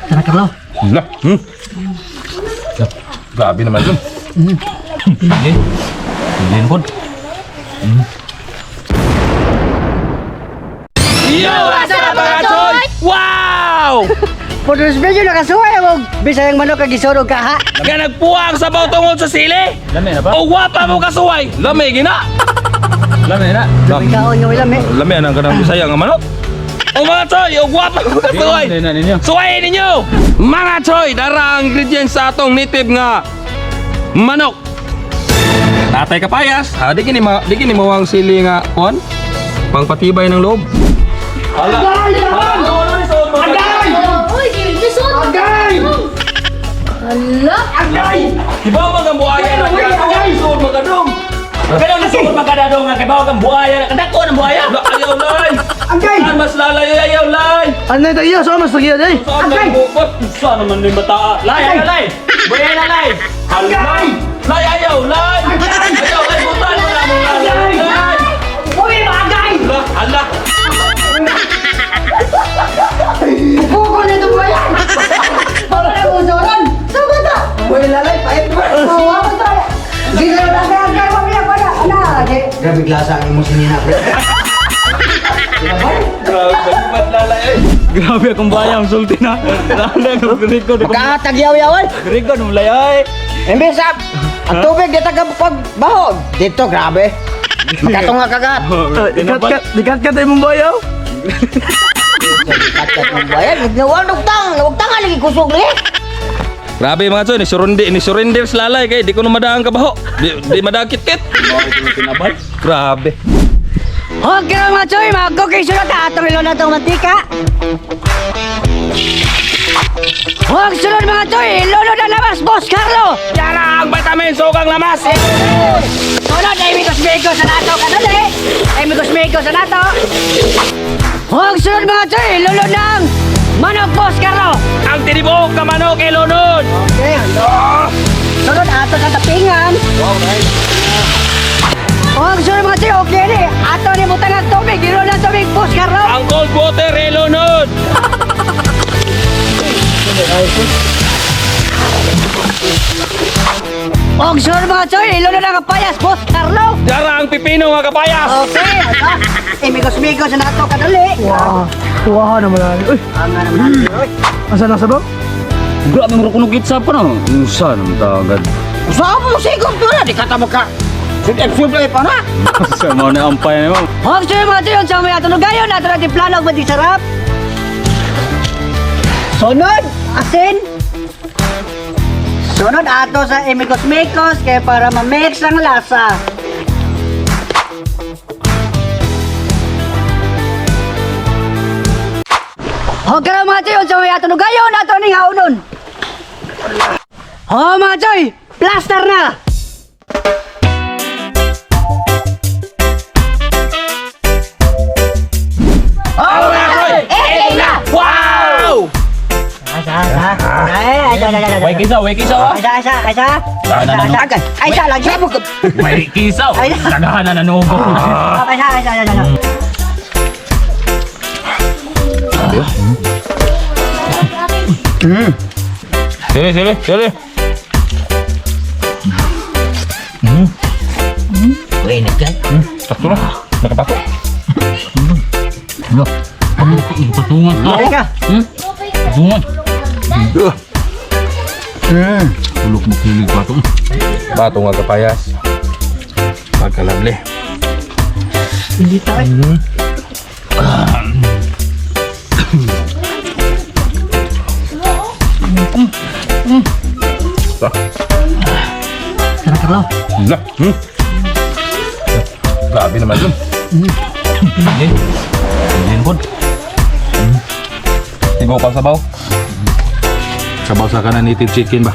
Tara Carlo. Lah. Grabe naman yun. Sige. Tingin po. Yo! Asa na mga Choy? Wow! Putos medyo nakasuhay mo. Bisayang manok kag gisurog ka ha. Nga nagpuwang sa baw tungod sa sili. Lami na ba? O wapa mo kasuway. Lami gina. Lami na. Ikaw yung ilam eh. Lami na ang kanang bisaya nga manok. O mga Choy, o wapa mo kasuway. Lami na ninyo. Suwayin ninyo! Mga Choy, dara ang ingredients sa atong native nga manok. Natay kapayas. Di kini mawang sili nga kon. Pangpatibay ng loob. Kibaw mga buhaya na suod magadong. Kaya na suod magadong nga kibaw kang buhaya. Kadako ng buhaya. Ayaw lay. Ang mas lalayo ayaw lay. Ano ito iyo? So mas nagyan eh. Saan man bukot? Saan naman ni bata? Lay, ayaw lay. Buhaya na lay. Lay. Lay ayaw lay. Ayaw lay butan mo na mga lay. Lay. Uy, bagay! Hala. Buko na ito ba yan? Para na mo soran. Saan ba? Uy, lalay, pahit mo. Mawa mo tayo. Sige na agay mamaya pa na. Grabe klasa ang imo sinina. Grabe akong bayang sulti na. Nalay ko record. Kakatagyaw-yawan. Record mo layay. Imbes ang tubig dito ka pagbahog. Dito, grabe. Makatong nga kagat. Dikat-kat ay mong bayaw. Kagat ng bayan. Huwag tang lagi kusog ni. Grabe mga Choy, ni surrender sa lalay kay di ko na madaang kabaho. Di madaang kit-kit. Grabe. Okay mga choy, mag-cooking sunod na atong ilo na itong mantika. Huwag sunod mga choy, ilo na lamas, Boss Carlo. Yan ang vitamin sugang lamas. Sunod ay mikos-mikos sa nato kanali. Ay mikos-mikos sa nato. Huwag sunod mga choy, ilo ng manok, Boss Carlo. Ang tinibok ka manok kay Lunod. Okay, sunod ato sa tapingan. Huwag sunod mga choy, okay ni. Ato ni butang ang tubig, ilo ng tubig, Boss Carlo. Ang cold water kay Lunod. Huwag sunod mga choy, ilo na ng kapayas, Boss Carlo. Dara ang pipino nga kapayas. Okay, asa? Mikos-mikos sa nato kanali. Wah, wah naman lang. Uy, Ang nga naman natin, oy. asa na sabaw? Grabe mo kuno gitsa pa na. Usa nang tagad. Saan mo sigong pula? Di kata mo ka. Sudip-sudip pa na. Sa mo na ampay mo. Huwag siya mga tiyon sa mga tunugayon na ito natin plano ba di sarap? Sunod, asin. Sunod ato sa imikos-mikos kaya para ma-mix ang lasa. Huwag ka na mga tiyon sa mga tunugayon na ito ning haunon. Oh mga choy, plaster na! Wow! Way kisaw. Aisa lagi mo. Way kisaw. Dagahan na nanugo. Aisa. Sili. Wait, nagkay. Sakto na. Nakapato. Patungan ka. Ay ka. Patungan. Tulok mo kilig pato. Bato nga kapayas. Pagkalabli. Hindi tayo. Tara Carlo. Lah. Grabe naman yun. Tingin po. Tigo ka sabaw. Sabaw sa kanan native chicken ba?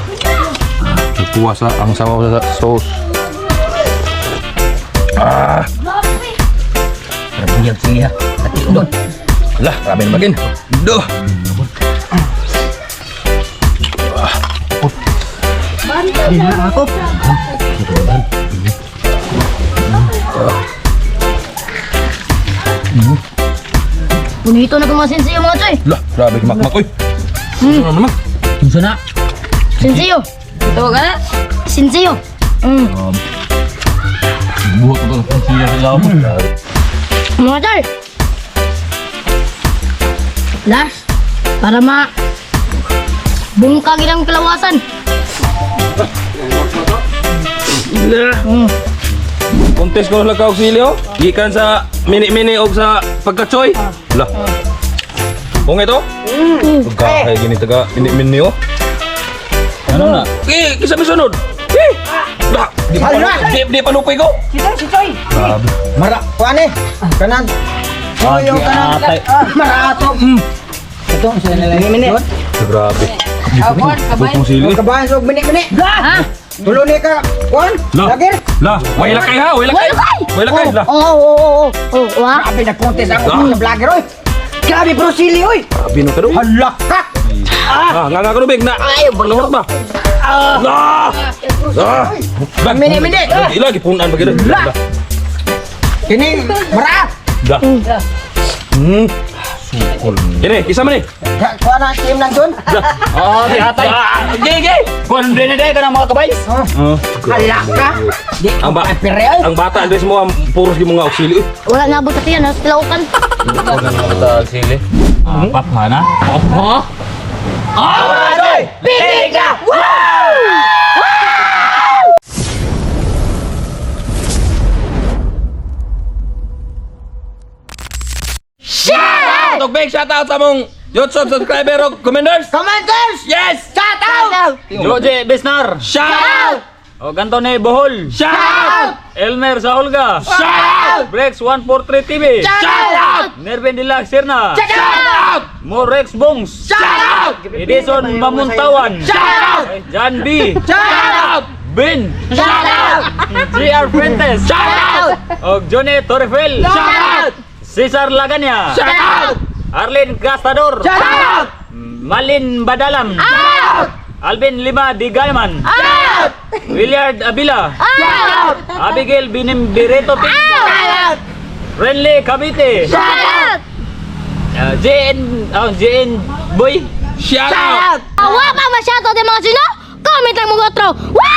Nagpuwa sa ang sabaw sa sauce. Sige ha. Pati udon. Lah, grabe naman yun. Duh. Hindi na ako. Bonito na mga sensiyo mga choy. Lah, grabe makmak. Uy. Ano naman? Unsa na? Sensiyo. Ito ka na? Sensiyo. Buhat ko ang siya sa labo. Mga choy. Last. Para bungkagin ang kalawasan. Kontes ko lang ka-auxilio. Gikan sa mini-mini o sa pagka-choy. Lah. Kung ito? Pagka gini taga mini-mini oh. Ano na? Kisa may sunod. Lah, di panupay ko. Si Choy. Grabe. Mara, kuan eh. Kanan. Oh, yung kanan. Marato. Ito, sa nalang minit. Grabe. Bukong sili. Kabahan sa minit-minit. Ha? Tulo ni ka, kuan. Lah. Lagir. Lah, way lakay ha, way lakay. Way lakay lah. Oo. Wa. Grabe na kontes ako sa vlogger oy. Grabe bro sili oy. Grabe no kado. Halak ka. Nga ko big na. Ay, balor ba? Lah. Ah. Minit-minit. Lagi punan pa gid. Lah. Kini mara. Dah. Sukol. Kini, kisa man ni. Kuan ang team lang doon. Oh, di atay. Gigi. Kun din na ka ng mga kabays. Halak ka. Di Ang ba- pere oy. Ang bata Andres mo ang puros di mga auxilio. Wala na abot sa tiyan. Tilaukan. Kita sili. Apat mana? Oh. Adoy! Piliga! Tok big shout out sa mong YouTube subscriber o commenders. Commanders. Yes! Shout out. Joje Besnar. Shout! O ganto ni Bohol. Shout! Elmer sa Olga. Shout! Brex 143 TV. Shout! Nervin Dilag Sirna. Shout! Morex Bongs. Shout! Edison Mamuntawan. Shout! John B. Shout! Ben. Shout! JR Fuentes. Shout! O Johnny Torrefel. Shout! Cesar Lagania. Shout! Arlene Gastador. Shout! Malin Badalam. Alvin Lima Di Gaiman. Willard Abila. Abigail Binim Bireto Renly Cavite. JN Boy. Shout! Awa pa masyado din mga sino? Comment lang mga otro. Wow!